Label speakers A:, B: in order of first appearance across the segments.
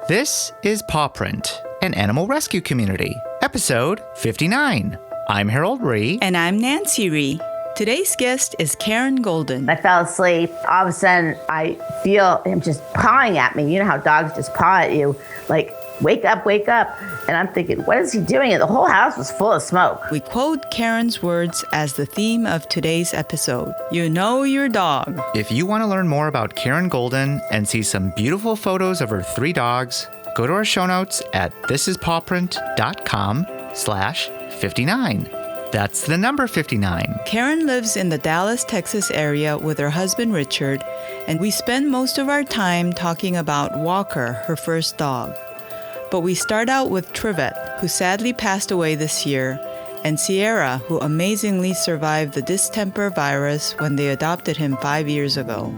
A: This is Paw Print, an animal rescue community, episode 59. I'm Harold Ree.
B: And I'm Nancy Ree. Today's guest is Karen Golden.
C: I fell asleep. All of a sudden, I feel him just pawing at me. You know how dogs just paw at you, like, wake up, wake up. And I'm thinking, what is he doing? And the whole house was full of smoke.
B: We quote Karen's words as the theme of today's episode. You know your dog.
A: If you want to learn more about Karen Golden and see some beautiful photos of her 3 dogs, go to our show notes at thisispawprint.com/59. That's the number 59.
B: Karen lives in the Dallas, Texas area with her husband Richard, and we spend most of our time talking about Walker, her first dog. But we start out with Trivette, who sadly passed away this year, and Sierra, who amazingly survived the distemper virus when they adopted him 5 years ago.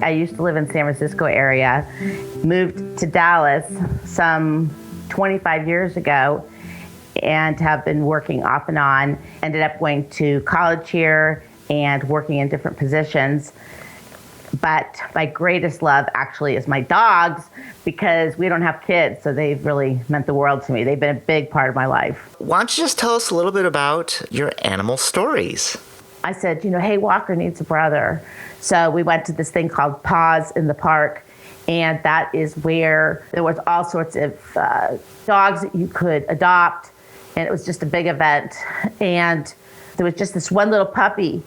C: I used to live in San Francisco area, moved to Dallas some 25 years ago, and have been working off and on. Ended up going to college here and working in different positions. But my greatest love actually is my dogs, because we don't have kids, so they've really meant the world to me. They've been a big part of my life.
A: Why don't you just tell us a little bit about your animal stories?
C: I said, hey, Walker needs a brother. So we went to this thing called Paws in the Park, and that is where there was all sorts of dogs that you could adopt, and it was just a big event. And there was just this one little puppy.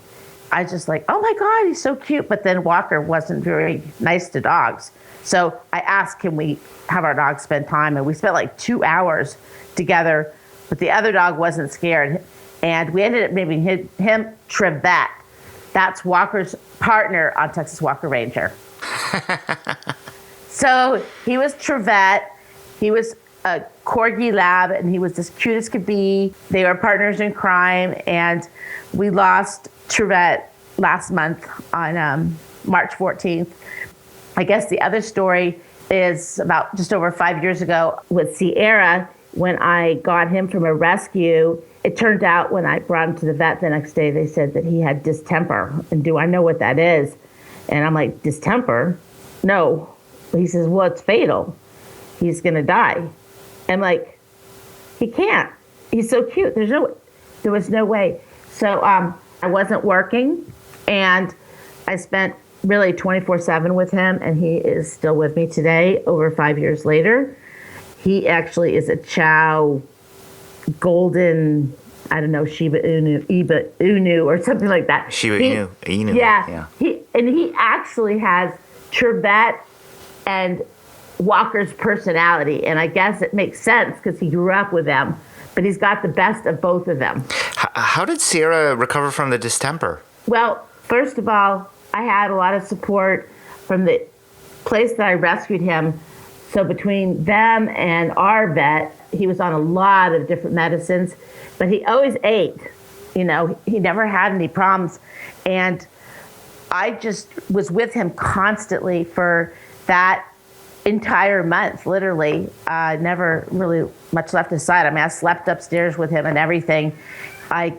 C: I was just like, oh my God, he's so cute. But then Walker wasn't very nice to dogs. So I asked, can we have our dog spend time? And we spent like 2 hours together, but the other dog wasn't scared. And we ended up naming him Trivette. That's Walker's partner on Texas Walker Ranger. So he was Trivette. He was a Corgi Lab, and he was as cute as could be. They were partners in crime, and we lost Trivette last month on March 14th. I guess the other story is about just over 5 years ago with Sierra. When I got him from a rescue, it turned out when I brought him to the vet the next day, they said that he had distemper. And do I know what that is? And I'm like, distemper? No. He says, well, it's fatal. He's going to die. I'm like, he can't. He's so cute. There was no way. So I wasn't working, and I spent really 24/7 with him, and he is still with me today, over 5 years later. He actually is a Chow Golden, I don't know, Shiba Inu or something like that.
A: Shiba Inu.
C: Yeah. He actually has Trivette and Walker's personality, and I guess it makes sense because he grew up with them, but he's got the best of both of them.
A: How did Sierra recover from the distemper?
C: Well, first of all, I had a lot of support from the place that I rescued him. So between them and our vet, he was on a lot of different medicines, but he always ate. He never had any problems. And I just was with him constantly for that entire month, literally. Never really much left aside. I mean, I slept upstairs with him and everything. I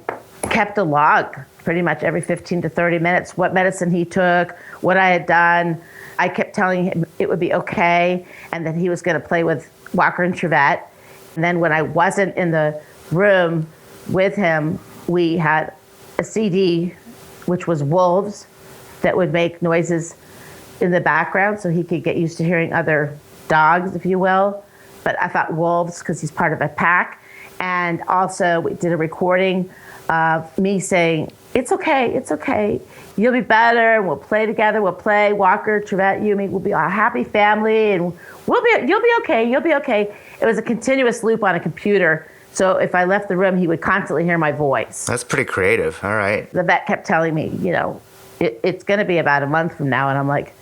C: kept a log pretty much every 15 to 30 minutes, what medicine he took, what I had done. I kept telling him it would be okay, and that he was going to play with Walker and Trivette. And then when I wasn't in the room with him, we had a CD, which was wolves, that would make noises in the background so he could get used to hearing other dogs, if you will. But I thought wolves because he's part of a pack. And also we did a recording of me saying, it's okay, you'll be better, and we'll play together, we'll play, Walker, Trivette, you, me, we'll be a happy family, and you'll be okay. It was a continuous loop on a computer, so if I left the room, he would constantly hear my voice.
A: That's pretty creative, all right.
C: The vet kept telling me, it's gonna be about a month from now, and I'm like,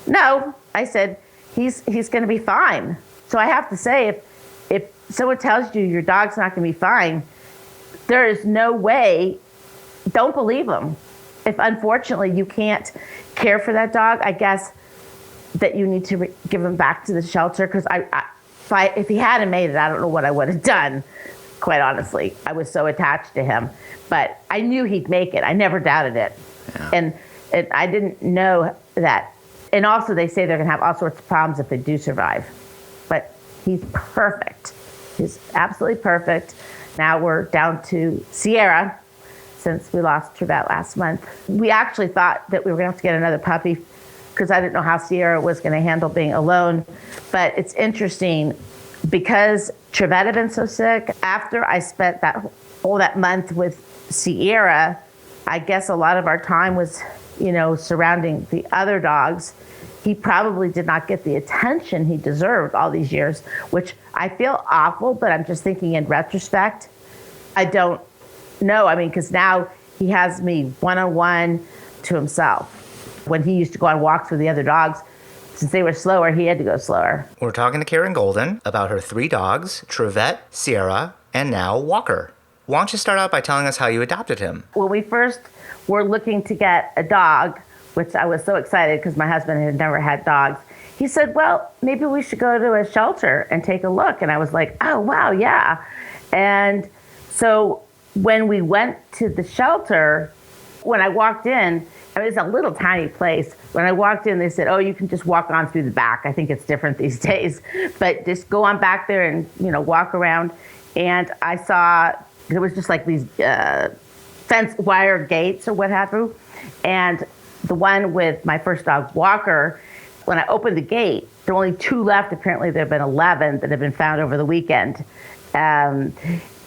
C: no, I said, he's gonna be fine. So I have to say, if someone tells you your dog's not gonna be fine, there is no way. Don't believe them. If unfortunately you can't care for that dog, I guess that you need to give him back to the shelter, because if he hadn't made it, I don't know what I would have done, quite honestly. I was so attached to him. But I knew he'd make it. I never doubted it. Yeah. And I didn't know that And also they say they're going to have all sorts of problems if they do survive. But he's perfect. He's absolutely perfect. Now we're down to Sierra since we lost Trivette last month. We actually thought that we were going to have to get another puppy because I didn't know how Sierra was going to handle being alone. But it's interesting because Trivette had been so sick. After I spent that month with Sierra, I guess a lot of our time was, surrounding the other dogs. He probably did not get the attention he deserved all these years, which I feel awful, but I'm just thinking in retrospect, I don't know. Because now he has me one-on-one to himself. When he used to go on walks with the other dogs, since they were slower, he had to go slower.
A: We're talking to Karen Golden about her 3 dogs, Trivette, Sierra, and now Walker. Why don't you start out by telling us how you adopted him?
C: When we first were looking to get a dog, which I was so excited because my husband had never had dogs, he said, well, maybe we should go to a shelter and take a look. And I was like, oh, wow, yeah. And so when we went to the shelter, when I walked in, it's a little tiny place. When I walked in, they said, oh, you can just walk on through the back. I think it's different these days. But just go on back there and, walk around. And I saw there was just like these fence wire gates or what have you. And the one with my first dog, Walker, when I opened the gate, there were only 2 left. Apparently there have been 11 that have been found over the weekend in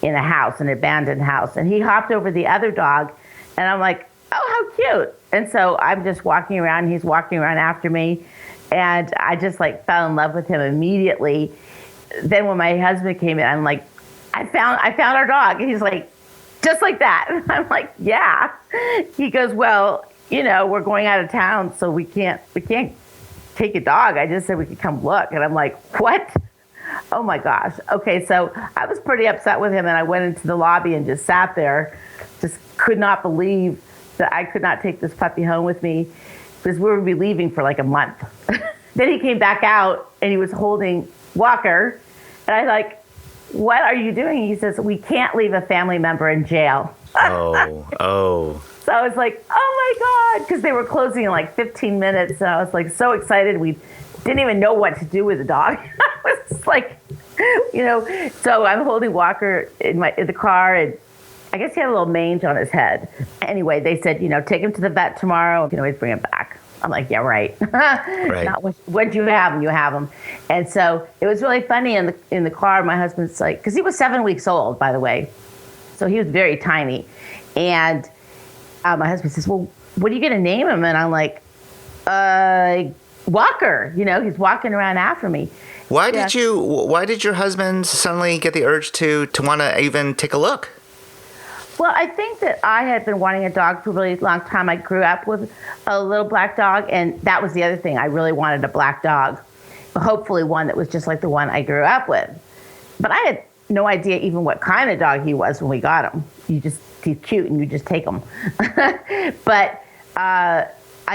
C: a house, an abandoned house. And he hopped over the other dog. And I'm like, oh, how cute. And so I'm just walking around. He's walking around after me. And I just fell in love with him immediately. Then when my husband came in, I'm like, I found our dog. And he's like, just like that. And I'm like, yeah. He goes, well, we're going out of town, so we can't take a dog. I just said we could come look. And I'm like, what? Oh my gosh. Okay, so I was pretty upset with him, and I went into the lobby and just sat there. Just could not believe that I could not take this puppy home with me because we would be leaving for a month. Then he came back out and he was holding Walker. And I was like, what are you doing? He says, we can't leave a family member in jail.
A: Oh.
C: So I was like, oh my God, because they were closing in 15 minutes. And I was so excited. We didn't even know what to do with the dog. I was like, so I'm holding Walker in the car, and I guess he had a little mange on his head. Anyway, they said, take him to the vet tomorrow. You can always bring him back. I'm like, yeah, right.
A: Right.
C: When you have him, you have him. And so it was really funny in the car. My husband's like, because he was 7 weeks old, by the way. So he was very tiny. And my husband says, well, what are you going to name him? And I'm like, Walker. He's walking around after me.
A: Why did your husband suddenly get the urge to want to even take a look?
C: Well, I think that I had been wanting a dog for a really long time. I grew up with a little black dog, and that was the other thing. I really wanted a black dog, hopefully one that was just like the one I grew up with. But I had no idea even what kind of dog he was when we got him. He's cute, and you just take him. But I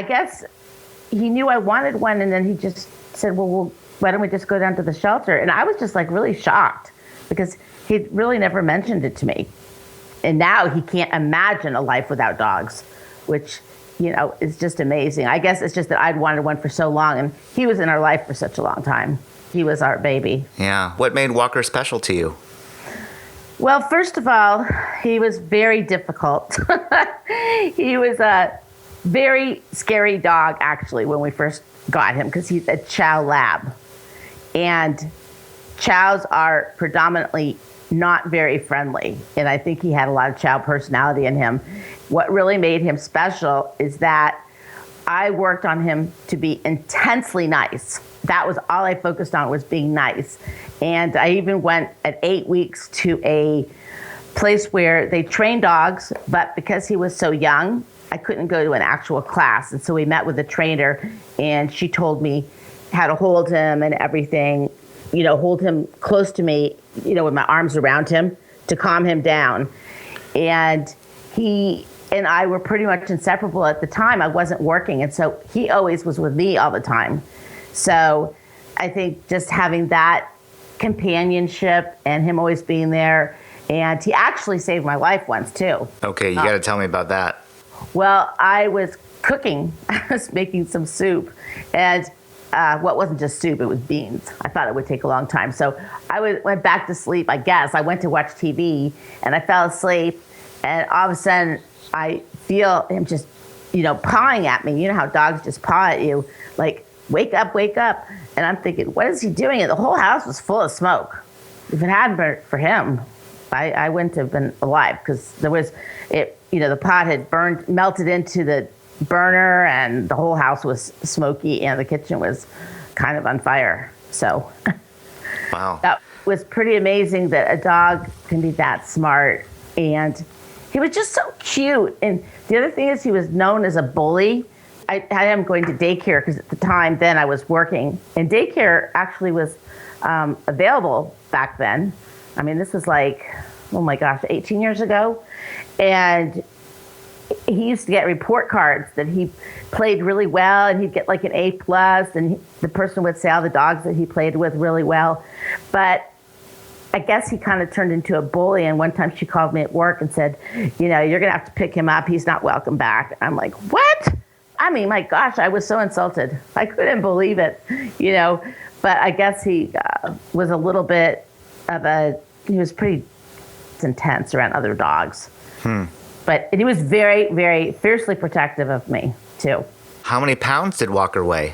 C: guess he knew I wanted one, and then he just said, well, why don't we just go down to the shelter? And I was just really shocked because he'd really never mentioned it to me. And now he can't imagine a life without dogs, which, is just amazing. I guess it's just that I'd wanted one for so long, and he was in our life for such a long time. He was our baby.
A: Yeah. What made Walker special to you?
C: Well, first of all, he was very difficult. He was a very scary dog, actually, when we first got him, because he's a Chow Lab. And Chows are predominantly not very friendly. And I think he had a lot of Chow personality in him. What really made him special is that I worked on him to be intensely nice. That was all I focused on, was being nice. And I even went at 8 weeks to a place where they train dogs, but because he was so young, I couldn't go to an actual class. And so we met with a trainer, and she told me how to hold him and everything, hold him close to me, with my arms around him to calm him down. And he and I were pretty much inseparable at the time. I wasn't working, and so he always was with me all the time. So I think just having that companionship and him always being there, and he actually saved my life once too.
A: Okay, you got to tell me about that.
C: Well, I was cooking. I was making some soup, and well, it wasn't just soup, it was beans. I thought it would take a long time. So went back to sleep, I guess. I went to watch TV, and I fell asleep, and all of a sudden, I feel him just, pawing at me. You know how dogs just paw at you, like, wake up, wake up. And I'm thinking, what is he doing? And the whole house was full of smoke. If it hadn't been for him, I wouldn't have been alive, because the pot had melted into the burner, and the whole house was smoky, and the kitchen was kind of on fire. So
A: wow,
C: that was pretty amazing that a dog can be that smart. And he was just so cute. And the other thing is, he was known as a bully. I had him going to daycare, because at the time then I was working, and daycare actually was available back then. I mean, this was like, oh my gosh, 18 years ago. And he used to get report cards that he played really well, and he'd get like an A+, and the person would say all the dogs that he played with really well. But I guess he kind of turned into a bully, and one time she called me at work and said, you're going to have to pick him up. He's not welcome back. I'm like, what? I mean, my gosh, I was so insulted. I couldn't believe it, But I guess he was a little bit he was pretty intense around other dogs. But he was very, very fiercely protective of me, too.
A: How many pounds did Walker weigh?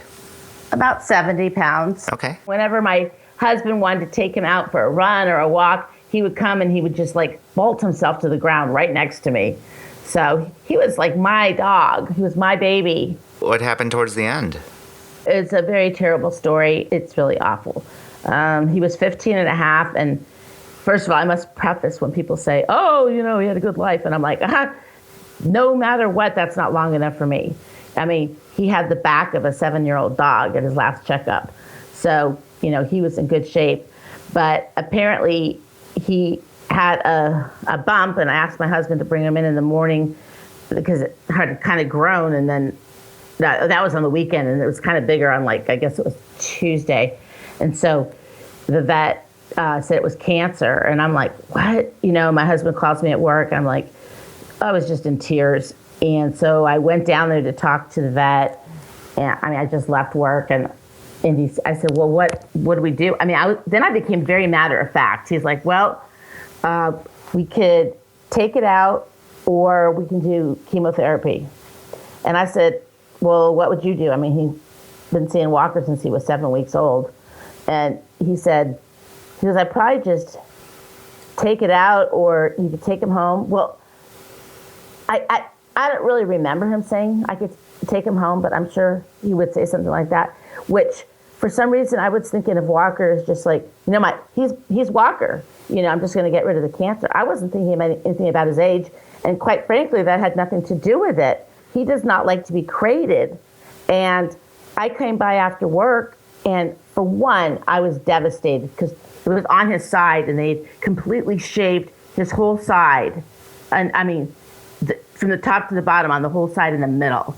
C: About 70 pounds.
A: Okay.
C: Whenever my husband wanted to take him out for a run or a walk, he would come and he would just like bolt himself to the ground right next to me. So he was like my dog. He was my baby.
A: What happened towards the end?
C: It's a very terrible story. It's really awful. He was 15 and a half, and first of all, I must preface when people say, oh, he had a good life. And I'm like, no matter what, that's not long enough for me. I mean, he had the back of a 7-year-old dog at his last checkup. So, he was in good shape. But apparently he had a bump, and I asked my husband to bring him in the morning because it had kind of grown. And then that was on the weekend, and it was kind of bigger on I guess it was Tuesday. And so the vet said it was cancer. And I'm like, what? My husband calls me at work. I'm like, I was just in tears. And so I went down there to talk to the vet. And I just left work, and I said, well, what do we do? Then I became very matter of fact. He's like, well, we could take it out, or we can do chemotherapy. And I said, well, what would you do? He's been seeing Walker since he was 7 weeks old. And he goes, I'd probably just take it out, or you could take him home. Well, I don't really remember him saying I could take him home, but I'm sure he would say something like that, which for some reason I was thinking of Walker as just like, he's Walker. I'm just going to get rid of the cancer. I wasn't thinking about anything about his age. And quite frankly, that had nothing to do with it. He does not like to be crated. And I came by after work, and for one, I was devastated because it was on his side, and they completely shaved his whole side. And from the top to the bottom, on the whole side in the middle.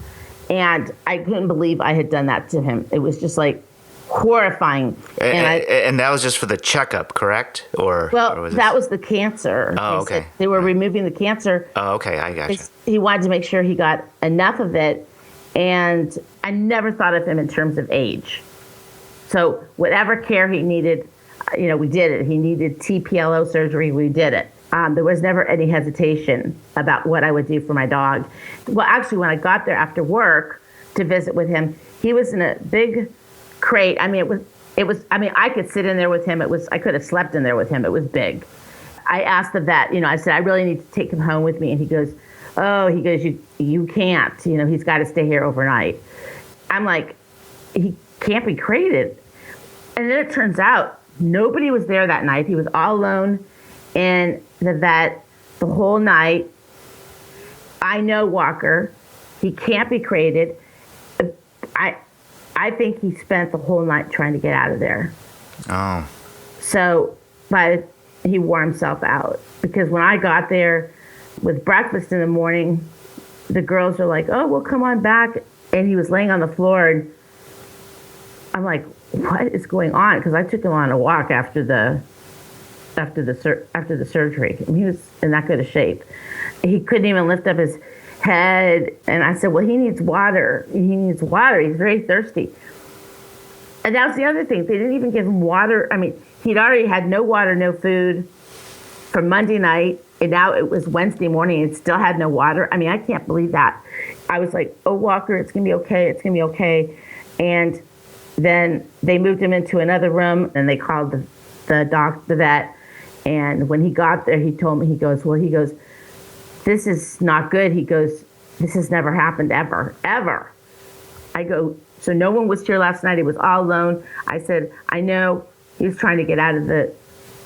C: And I couldn't believe I had done that to him. It was just like horrifying.
A: And that was just for the checkup, correct? Or
C: that was the cancer.
A: Oh, okay.
C: They were removing the cancer.
A: Oh, okay, I got you.
C: He wanted to make sure he got enough of it, and I never thought of him in terms of age. So whatever care he needed, we did it. He needed TPLO surgery, we did it. There was never any hesitation about what I would do for my dog. Well, actually, when I got there after work to visit with him, he was in a big crate. It was. I could sit in there with him. I could have slept in there with him. It was big. I asked the vet. I said, I really need to take him home with me, and he goes, you can't. He's got to stay here overnight. I'm like, he can't be crated. And then it turns out nobody was there that night. He was all alone in the vet the whole night. I know Walker. He can't be crated. I think he spent the whole night trying to get out of there.
A: Oh.
C: So, but he wore himself out, because when I got there with breakfast in the morning, the girls were like, oh, well, come on back. And he was laying on the floor, and I'm like, what is going on? Because I took him on a walk after the surgery. And he was in that good a shape. He couldn't even lift up his head. And I said, well, he needs water. He needs water. He's very thirsty. And that was the other thing. They didn't even give him water. I mean, he'd already had no water, no food from Monday night. And now it was Wednesday morning and still had no water. I mean, I can't believe that. I was like, oh, Walker, it's going to be okay. It's going to be okay. And then they moved him into another room and they called the vet. And when he got there, he told me, he goes, this is not good. He goes, this has never happened ever. I go, so no one was here last night. He was all alone. I said, I know he was trying to get out of the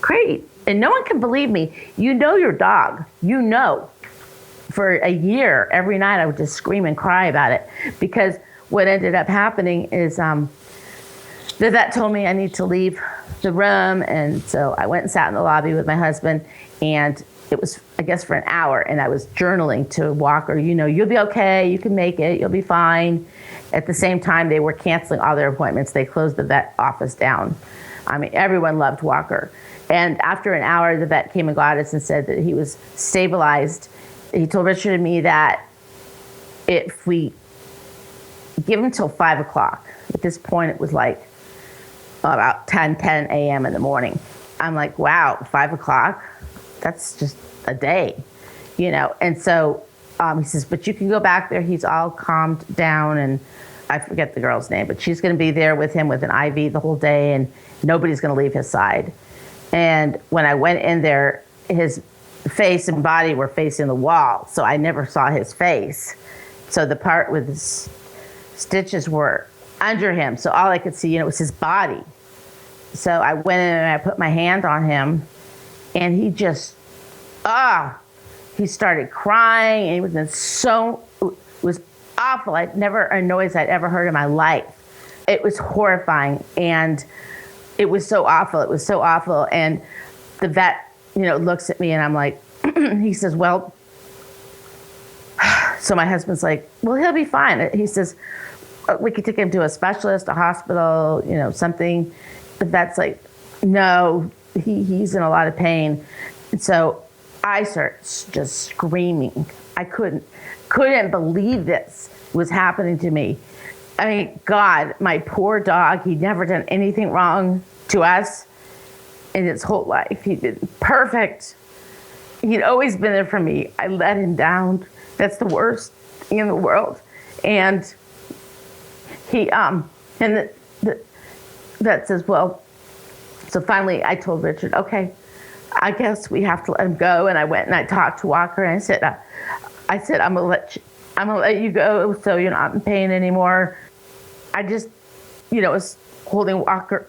C: crate. And no one can believe me. You know your dog. You know. For a year, every night I would just scream and cry about it. Because what ended up happening is the vet told me I need to leave the room. And so I went and sat in the lobby with my husband. And it was, I guess, for an hour. And I was journaling to Walker, you know, you'll be okay. You can make it. You'll be fine. At the same time, they were canceling all their appointments. They closed the vet office down. I mean, everyone loved Walker. And after an hour, the vet came and got us and said that he was stabilized. He told Richard and me that if we give him till 5 o'clock, at this point it was like about 10 a.m. in the morning. I'm like, wow, 5 o'clock? That's just a day, you know? And so he says, but you can go back there. He's all calmed down, and I forget the girl's name, but she's going to be there with him with an IV the whole day, and nobody's going to leave his side. And when I went in there, his face and body were facing the wall, so I never saw his face. So the part with his stitches were under him, so all I could see, you know, was his body. So I went in and I put my hand on him, and he just, he started crying, and he was it was awful. A noise I'd ever heard in my life. It was horrifying, and it was so awful. It was so awful. And the vet, you know, looks at me and I'm like, he says, well, so my husband's like, well, he'll be fine. He says, we could take him to a specialist, a hospital, you know, something. The vet's like, no, he's in a lot of pain. And so I start just screaming. I couldn't believe this was happening to me. I mean, God, my poor dog, he'd never done anything wrong to us in his whole life. He'd been perfect. He'd always been there for me. I let him down. That's the worst thing in the world. And he, and the vet says, well, so finally I told Richard, okay, I guess we have to let him go. And I went and I talked to Walker, and I said, I'm gonna let you go so you're not in pain anymore. I just, you know, was holding Walker.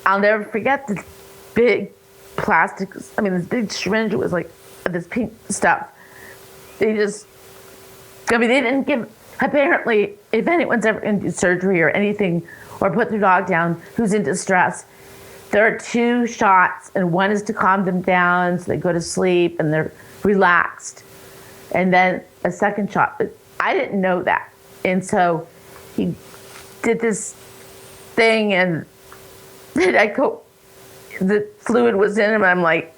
C: I'll never forget this big plastic, this big syringe. It was like this pink stuff. They didn't give, apparently, if anyone's ever going to do surgery or anything, or put their dog down who's in distress, there are 2 shots, and one is to calm them down so they go to sleep and they're relaxed. And then a second shot. I didn't know that. And so he did this thing, and the fluid was in him, and I'm like,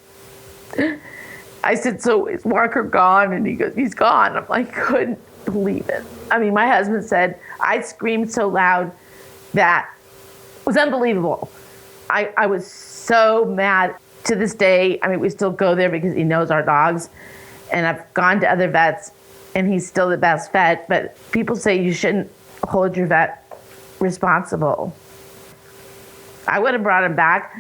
C: I said, so is Walker gone? And he goes, he's gone. I'm like, couldn't believe it. I mean, my husband said, I screamed so loud that it was unbelievable. I was so mad. To this day, I mean, we still go there because he knows our dogs. And I've gone to other vets, and he's still the best vet. But people say you shouldn't hold your vet responsible. I would have brought him back.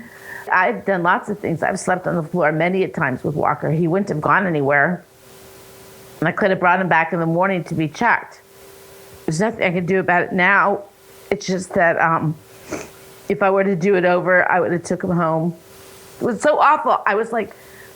C: I've done lots of things. I've slept on the floor many a times with Walker. He wouldn't have gone anywhere. And I could have brought him back in the morning to be checked. There's nothing I can do about it now. It's just that if I were to do it over, I would have took him home. It was so awful. I was like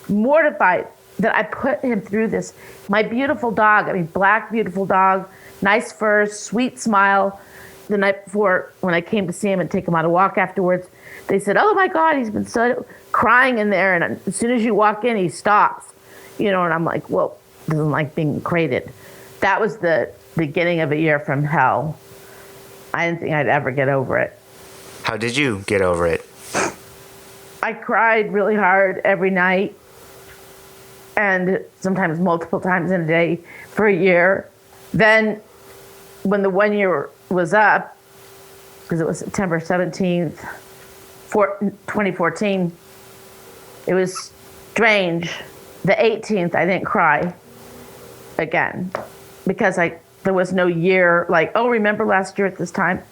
C: mortified that I put him through this. My beautiful dog, black, beautiful dog, nice fur, sweet smile. The night before, when I came to see him and take him on a walk afterwards, they said, oh my God, he's been so crying in there. And as soon as you walk in, he stops. You know, and I'm like, well, doesn't like being crated. That was the beginning of a year from hell. I didn't think I'd ever get over it.
A: How did you get over it?
C: I cried really hard every night. and sometimes multiple times in a day for a year. Then when the 1 year was up, because it was September 17th, 2014, it was strange. The 18th, I didn't cry again because there was no year, like, oh, remember last year at this time?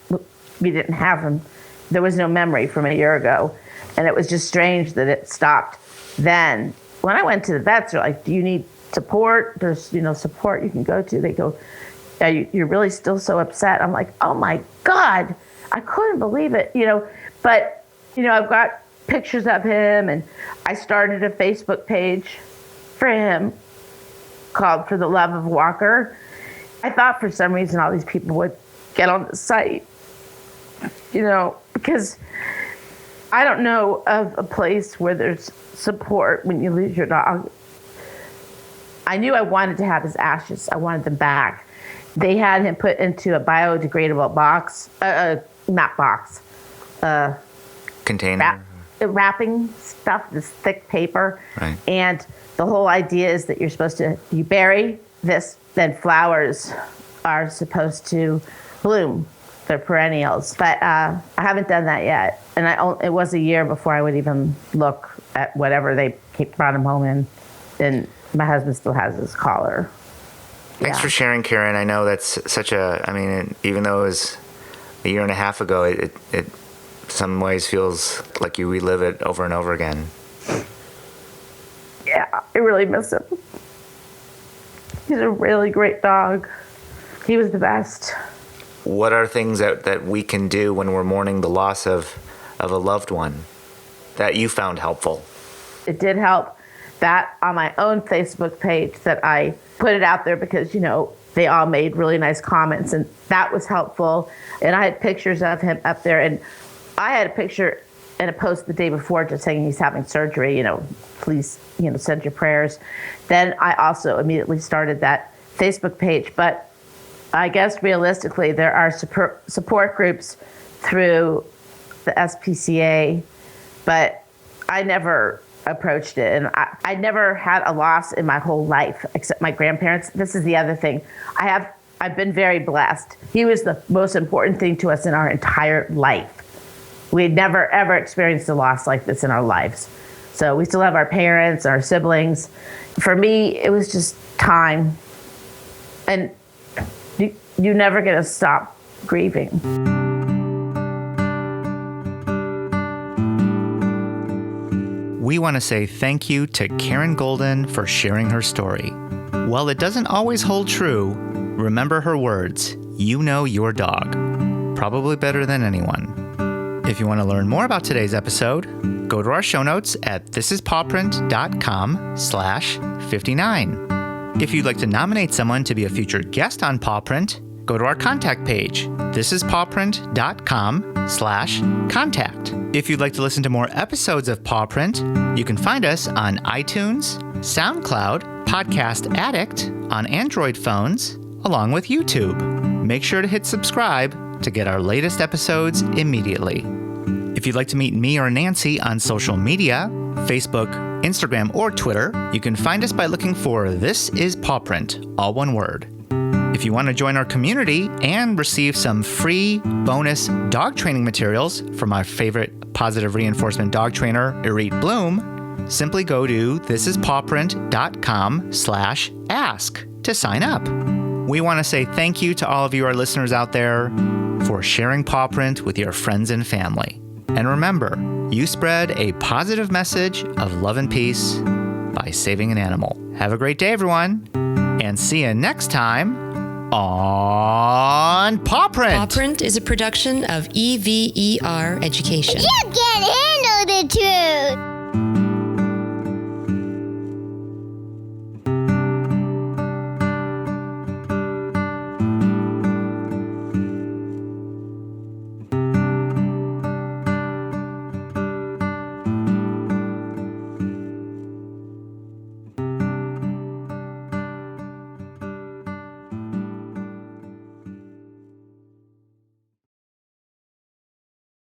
C: We didn't have him. There was no memory from a year ago. And it was just strange that it stopped then. When I went to the vets, they're like, do you need support? There's, support you can go to. They go, you're really still so upset. I'm like, oh my God, I couldn't believe it, But, I've got pictures of him, and I started a Facebook page for him called For the Love of Walker. I thought for some reason all these people would get on the site, because I don't know of a place where there's support when you lose your dog. I knew I wanted to have his ashes. I wanted them back. They had him put into a biodegradable box, not box,
A: container.
C: Wrapping stuff, this thick paper.
A: Right.
C: And the whole idea is that you bury this, then flowers are supposed to bloom. They're perennials. But I haven't done that yet. And it was a year before I would even look at whatever they brought him home in. And my husband still has his collar.
A: Thanks for sharing, Karen. I know that's even though it was a year and a half ago, it some ways feels like you relive it over and over again.
C: Yeah, I really miss him. He's a really great dog. He was the best.
A: What are things that we can do when we're mourning the loss of a loved one that you found helpful?
C: It did help that on my own Facebook page that I put it out there because, they all made really nice comments, and that was helpful. And I had pictures of him up there, and I had a picture and a post the day before just saying he's having surgery, please, send your prayers. Then I also immediately started that Facebook page. But I guess realistically, there are support groups through the SPCA, but I never approached it. And I never had a loss in my whole life, except my grandparents. This is the other thing. I've been very blessed. He was the most important thing to us in our entire life. We had never, ever experienced a loss like this in our lives. So we still have our parents, our siblings. For me, it was just time. And you're never going to stop grieving.
A: We want to say thank you to Karen Golden for sharing her story. While it doesn't always hold true, remember her words, you know your dog, probably better than anyone. If you want to learn more about today's episode, go to our show notes at thisispawprint.com/59. If you'd like to nominate someone to be a future guest on Paw Print, go to our contact page, thisispawprint.com/contact. If you'd like to listen to more episodes of Paw Print, you can find us on iTunes, SoundCloud, Podcast Addict, on Android phones, along with YouTube. Make sure to hit subscribe to get our latest episodes immediately. If you'd like to meet me or Nancy on social media, Facebook, Instagram, or Twitter, you can find us by looking for This Is Paw Print, all one word. If you want to join our community and receive some free bonus dog training materials from our favorite positive reinforcement dog trainer, Irit Bloom, simply go to thisispawprint.com/ask to sign up. We want to say thank you to all of you, our listeners out there, for sharing Paw Print with your friends and family. And remember, you spread a positive message of love and peace by saving an animal. Have a great day, everyone, and see you next time on Paw Print.
D: Paw Print is a production of EVER Education.
E: You can't handle the truth.